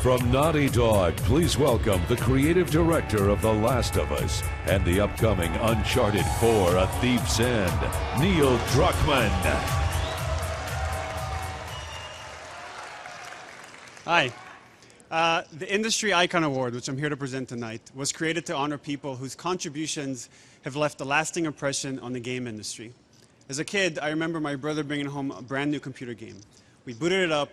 From Naughty Dog, please welcome the creative director of The Last of Us and the upcoming Uncharted 4: A Thief's End, Neil Druckmann. Hi. The Industry Icon Award, which I'm here to present tonight, was created to honor people whose contributions have left a lasting impression on the game industry. As a kid, I remember my brother bringing home a brand new computer game. We booted it up,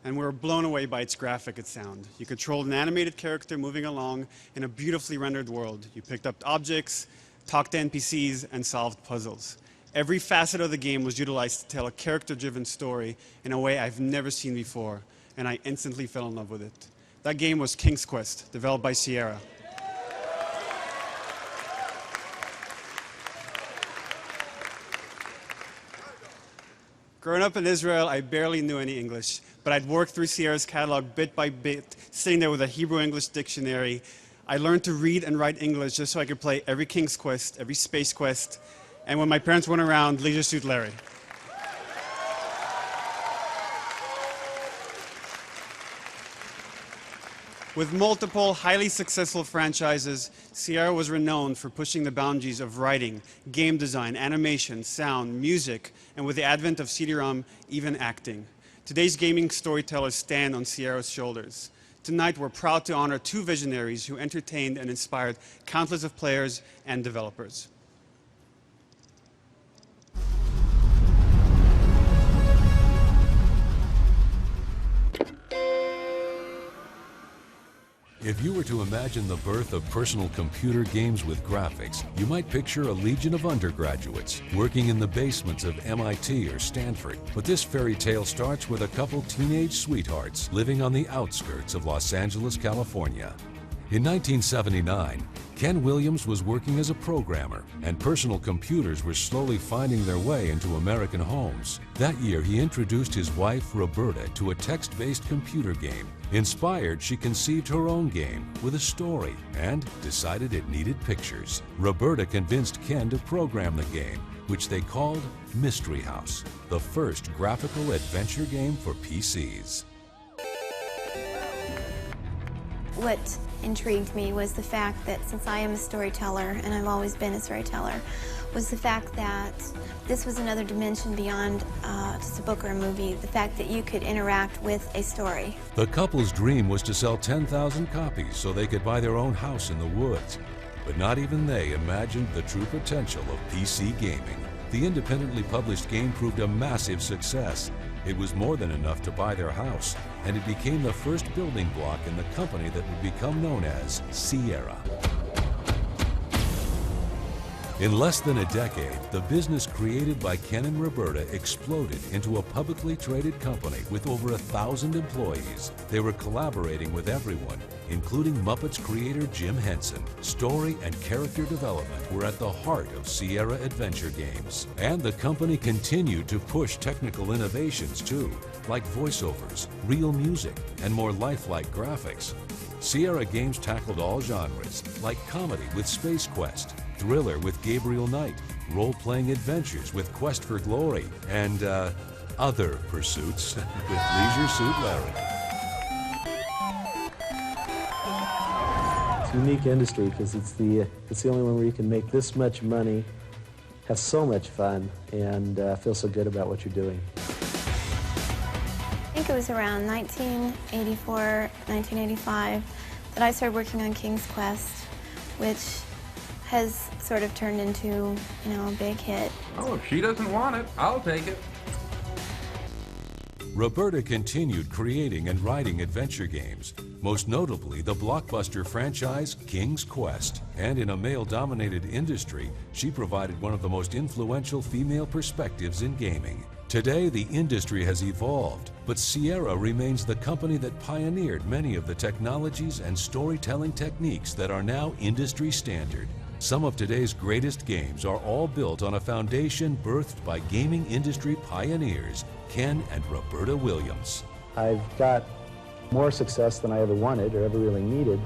and we were blown away by its graphic and sound. You controlled an animated character moving along in a beautifully rendered world. You picked up objects, talked to NPCs, and solved puzzles. Every facet of the game was utilized to tell a character-driven story in a way I've never seen before, and I instantly fell in love with it. That game was King's Quest, developed by Sierra. Growing up in Israel, I barely knew any English, but I'd worked through Sierra's catalog bit by bit, sitting there with a Hebrew-English dictionary. I learned to read and write English just so I could play every King's Quest, every Space Quest, and when my parents weren't around, Leisure Suit Larry. With multiple highly successful franchises, Sierra was renowned for pushing the boundaries of writing, game design, animation, sound, music, and with the advent of CD-ROM, even acting. Today's gaming storytellers stand on Sierra's shoulders. Tonight, we're proud to honor two visionaries who entertained and inspired countless of players and developers. If you were to imagine the birth of personal computer games with graphics, you might picture a legion of undergraduates working in the basements of MIT or Stanford. But this fairy tale starts with a couple teenage sweethearts living on the outskirts of Los Angeles, California. In 1979, Ken Williams was working as a programmer, and personal computers were slowly finding their way into American homes. That year, he introduced his wife, Roberta, to a text-based computer game. Inspired, she conceived her own game with a story and decided it needed pictures. Roberta convinced Ken to program the game, which they called Mystery House, the first graphical adventure game for PCs. What intrigued me was the fact that since I am a storyteller, and I've always been a storyteller, was the fact that this was another dimension beyond just a book or a movie, the fact that you could interact with a story. The couple's dream was to sell 10,000 copies so they could buy their own house in the woods. But not even they imagined the true potential of PC gaming. The independently published game proved a massive success. It was more than enough to buy their house, and it became the first building block in the company that would become known as Sierra. In less than a decade, the business created by Ken and Roberta exploded into a publicly traded company with over 1,000 employees. They were collaborating with everyone, including Muppets creator Jim Henson. Story and character development were at the heart of Sierra Adventure Games. And the company continued to push technical innovations too, like voiceovers, real music, and more lifelike graphics. Sierra Games tackled all genres, like comedy with Space Quest, thriller with Gabriel Knight, role-playing adventures with Quest for Glory, and other pursuits with Leisure Suit Larry. It's a unique industry because it's the only one where you can make this much money, have so much fun, and feel so good about what you're doing. I think it was around 1984, 1985 that I started working on King's Quest, which has sort of turned into, a big hit. Oh, if she doesn't want it, I'll take it. Roberta continued creating and writing adventure games, most notably the blockbuster franchise King's Quest. And in a male-dominated industry, she provided one of the most influential female perspectives in gaming. Today, the industry has evolved, but Sierra remains the company that pioneered many of the technologies and storytelling techniques that are now industry standard. Some of today's greatest games are all built on a foundation birthed by gaming industry pioneers, Ken and Roberta Williams. I've got more success than I ever wanted or ever really needed.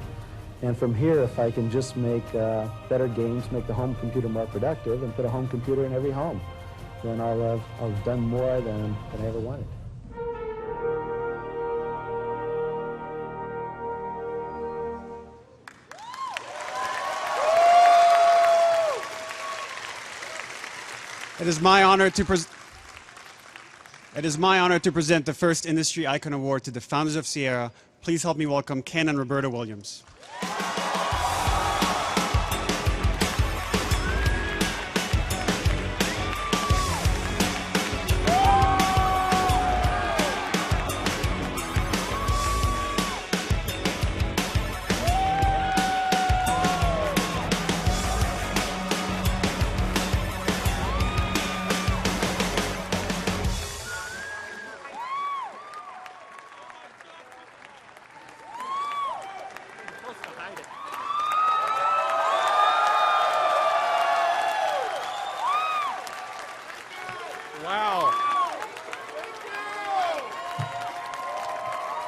And from here, if I can just make better games, make the home computer more productive, and put a home computer in every home, then I'll have done more than I ever wanted. It is my honor to present the first Industry Icon Award to the founders of Sierra. Please help me welcome Ken and Roberta Williams. Wow.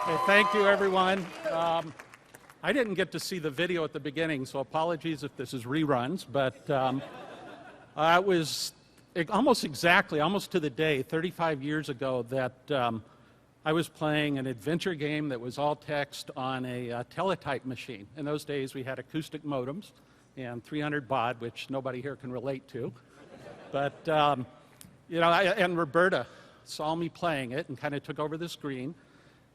Hey, thank you, everyone. I didn't get to see the video at the beginning, so apologies if this is reruns, but it was almost exactly, almost to the day, 35 years ago, that I was playing an adventure game that was all text on a teletype machine. In those days, we had acoustic modems and 300 baud, which nobody here can relate to. But you know, and Roberta saw me playing it and kind of took over the screen.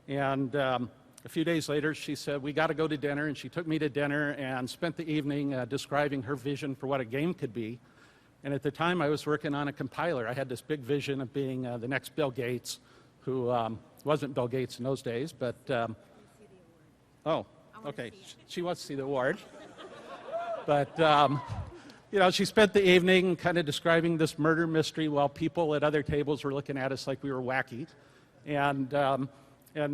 And a few days later, she said, we got to go to dinner. And she took me to dinner and spent the evening describing her vision for what a game could be. And at the time, I was working on a compiler. I had this big vision of being the next Bill Gates, who wasn't Bill Gates in those days. But, oh, okay. She wants to see the award. But, you know, she spent the evening kind of describing this murder mystery while people at other tables were looking at us like we were wacky. And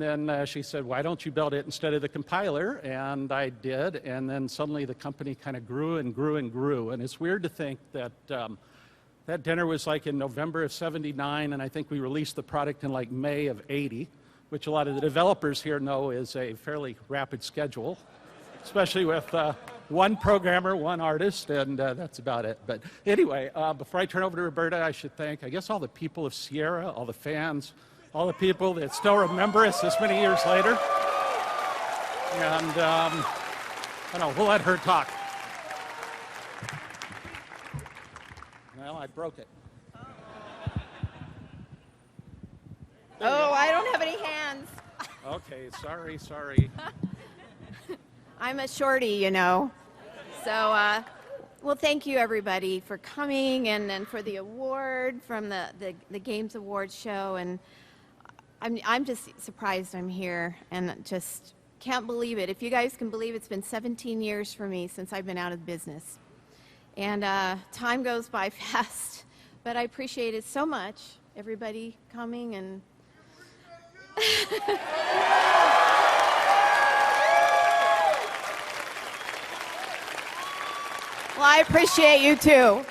then she said, why don't you build it instead of the compiler? And I did. And then suddenly the company kind of grew and grew and grew. And it's weird to think that that dinner was like in November of '79, and I think we released the product in like May of '80, which a lot of the developers here know is a fairly rapid schedule, especially with one programmer, one artist, and that's about it. But anyway, before I turn over to Roberta, I should thank, I guess, all the people of Sierra, all the fans, all the people that still remember us this many years later. And I don't know, we'll let her talk. Well, I broke it. Oh, I don't have any hands. Okay, sorry. I'm a shorty, you know. So, well, thank you, everybody, for coming and for the award from the Games Awards show. And I'm just surprised I'm here and just can't believe it. If you guys can believe it's been 17 years for me since I've been out of business. And time goes by fast, but I appreciate it so much, everybody coming and... Well, I appreciate you too.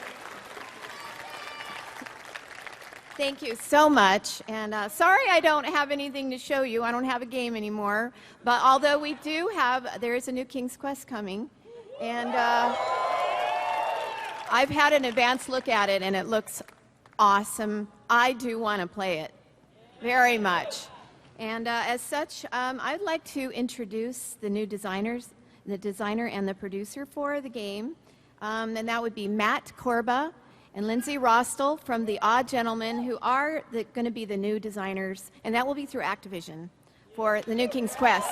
Thank you so much. And sorry I don't have anything to show you. I don't have a game anymore. But although we do have, there is a new King's Quest coming. And I've had an advanced look at it, and it looks awesome. I do want to play it very much. And as such, I'd like to introduce the new designers, the designer and the producer for the game. And that would be Matt Korba and Lindsay Rostel from The Odd Gentlemen, who are going to be the new designers, and that will be through Activision for the new King's Quest.